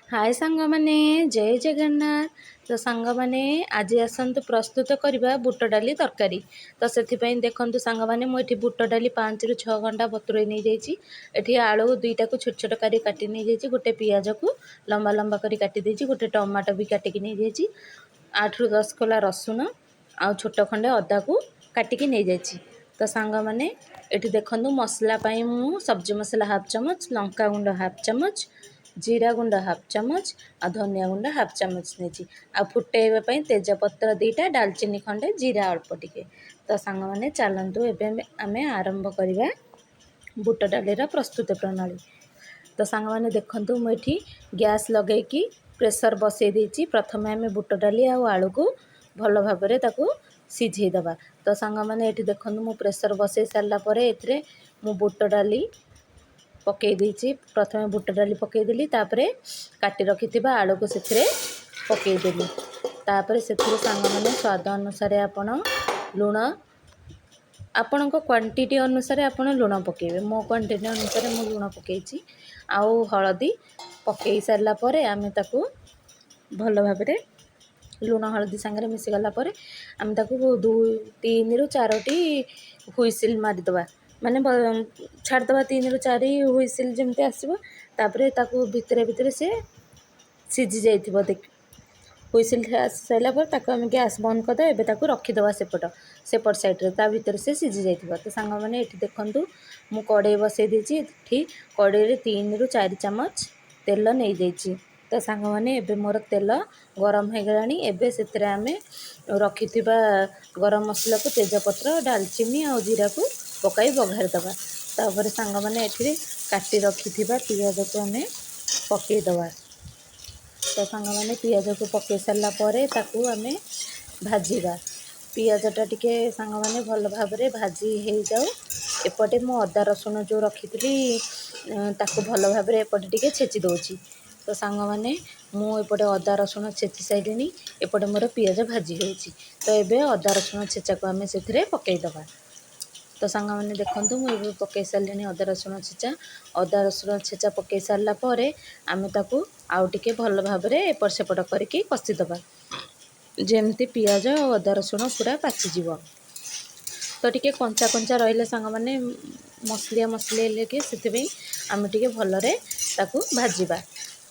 हाय सांग माने जय जगन्नाथ। तो सांग माने आज आसतु प्रस्तुत करवा बुट डाली तरकारी। तो से देखु सांग माने मुझे बुट डाली 5 ରୁ 6 घंटा बतुरे नहीं जाइए। आलू दुईटा को छोट छोट कर काटी नहीं जाइए। गोटे पियाज को लंबा लंबा कर काटी देछि। गोटे टमाटो भी काटिकी नहीं जाइए। 8 ରୁ 10 कोला रसुण आ छोट खंडे अदा को काटिकी नहीं जाइए। तो सांग माने एठी देखंतु मसला पाई मु सब्जी मसला हाफ चमच, लंका गुंड हाफ चमच, जीरा गुंड हाफ चमच आ धनिया गुंड हाफ चमच नहीं आ फुटेवाई तेजपत्र 2टा, डालचीनी खंडे, जीरा अल्प टिके। तो सांग माने चलतु एवं आम आरंभ करवा बुट डालीर प्रस्तुत प्रणाली। तो सांग माने देखंतु मुझे गैस लगेगी प्रेसर बसई देछि। प्रथम आम बुट डाली आलू को भल भाव में सिझेदबा। तो सांग माने एठी देखंतु मु प्रेसर बसई सारा पर एथिरे मु बुट डाली पकई देछि। प्रथम बुट डाली पकईदेली, काटी रखि आलू को से पकईदेली। तापर से सांग माने स्वाद अनुसार आपण लुण आपण क्वांटिटी अनुसार आपण लुण पकेबे। मो क्वांटिटी अनुसार मु लुण पकईछि। आउ हलदी पकई सारा पर आम ताकू भल भाव में लुण हलदी सांगे मिसीगला आम ताकू 3 ରୁ 4ଟି हुइसिल मारिदबा। माने छाड़दबा 3 ରୁ 4 हुइसिल जमती आसो। तापर ताकू भितरे भितरे से सिझी जाइथिबो। देख हुइसिल सारा पर आम गैस बंद करदे। एबे ताकू रखीदबा सेपट साइड्रे, ता भितर से सिझी जाइथिबो। तो सांग माने एठी देखंतु मु कड़ाई बसई देछि। एठी कड़ाई 3 ରୁ 4 चामच तेल नहीं जाइछि। तो सांग माने एबे मोर तेल गरम हो गलानी। एबे सेतरे आमे रखिथिबा गरम मसला को तेजपत्र, डालचीनी और जीरा को पकाई बघार दबा। तापर सांग माने एठी काटी रखिथिबा पियाज को आमे पकाई दबा। तो सांग माने पियाज को पकाई सारा पर ताकू आमे भाजीबा। पियाजटा टिके सांग माने भल भाव में भाजी हो जाऊ। एपटे मु अदा रसुण जो रखी ताकू भल भाव में एपटे टिके छेची दौची। तो सांग माने मु एपटे अदा रसुण छेची सारे। एपटे मोर पियाज भाजी होची। तो एबे अदा रसुण छेचा को आमे सेथिरे पकाई दबा। तो सांग माने देखंतु मु पकाई सारे अदा रसुण छेचा। अदा रसुण छेचा पकाई सारा पर आमे ताकू आउ टिके भल भाव में एपट सेपट करके कषिदबा, जेमती पियाज और अदा रसुण पूरा पाचिଯିବ। तो टिके कंचा कंचा रहिले सांग माने मसलिया मसलिया लगे से आम टिके भलरे ताकू भाजीबा।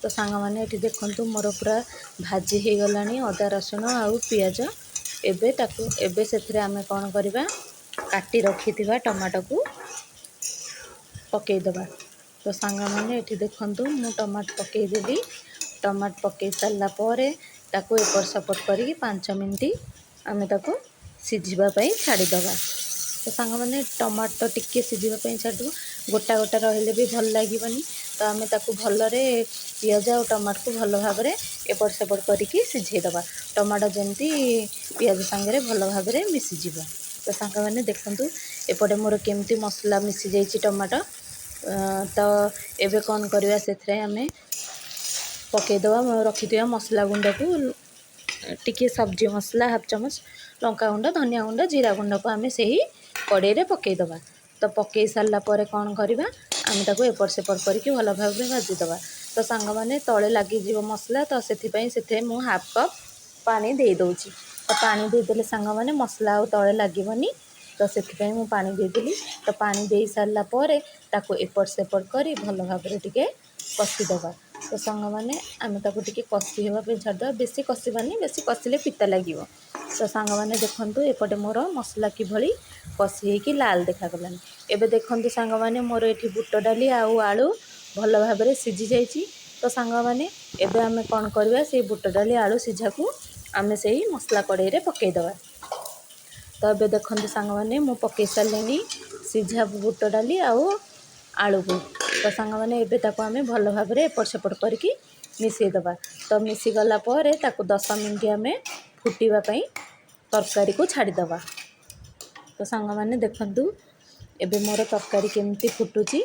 तो सांग माने एठी देखंतु मोर पूरा भाजी हो गलानी अदा रसुण आउ पियाज। एबे ताकू एबे सेथिरे आमे कोन करबा, काटी रखिथिबा टमाटो को पकई दबा। तो सांग माने एठी देखंतु मु टमाटो पकई देली। टमाटो पकई सारा पर ताकू एपट सपट करी 5 मिनिट आमे ताकू सिझिबा पई छाड़ी दबा। तो सांग माने टमाटो टिके सिझिबा पई छाड़ी गोटा गोटा रहिले भी भल लागिबनी। तो आमे ताकू भलरे पियाज और टमाटो को भल भाव में एपट सेपट करके सिझेदबा। टमाटो जमती पियाज सांगे भल भाव में मिसीजिव। तो सांग माने देखंतु एपटे मोर केमती मसला मिसी जाइछि टमाटो। तो एबे कौन करवा से आमे पकईदबा रखिथिबा मसला गुंड को टिके सब्जी मसला हाफ चमच, लंका गुंड, धनिया गुंड, जीरा गुंड को आमे सही कड़ाई पकईदबा। तो पकई सारा पर कौन करवा आमे ताकू एपट सेपट करके भल भाव में भाजीदबा। तो सांग माने तले लगिଯିव मसला। तो से मु हाफ कप पानी दे दउची। तो पानी देदेले सांग माने मसला आ तले लगिबनी। तो से मु पानी देदेली। तो पानी दे सारा पर ताकू एपट सेपट करी भल भाव में टिके कषिदबा। तो सांग माने आमे ताकू टिके कषि होगा पे छाड़दबा। बेसी कषिबानी, बेसी कषिले पिता लागिव। तो सांग माने देखंतु एपटे मोर मसला किभली कषि होइकी लाल देखागलानी। एबे देखंतु सांग माने मोर एठी बुट डाली आउ आलू भल भाव में सिझी जाइछि। तो सांग माने एबे आमे कोन करबा, से बुट डाली आलू सिझा को आमे सही मसला कड़ाई रे पकई दबा। तो एबे देखंतु सांग माने मु पकई सारलेनी सिझा बुट डाली आउ आलू को। तो सांग माने एबे ताको आमे भल भाव में एपट सेपट करके मिसई दबा। तो मिसी गला पर ताको 10 मिनिट आमे फुटीबा पई तरकारी को छाड़ी दबा। तो सांग माने देखंतु एबे मोर तरकारी केमती फुटुची।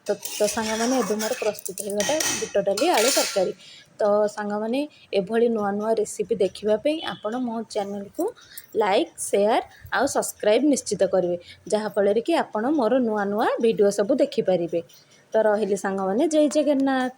तो सांग माने एबे मोर प्रस्तुत हो गला बुट डाली आलू तरकारी। तो सांग माने एभली नुआ नुआ रेसिपी देखिबा पई आपण मो चैनल को लाइक, शेयर आउ सब्सक्राइब निश्चित करेंगे, जहाँ फल कि आपण मोर नुआ नुआ वीडियो सब देखि पारिबे। तो रहिली सांग माने जय जगन्नाथ।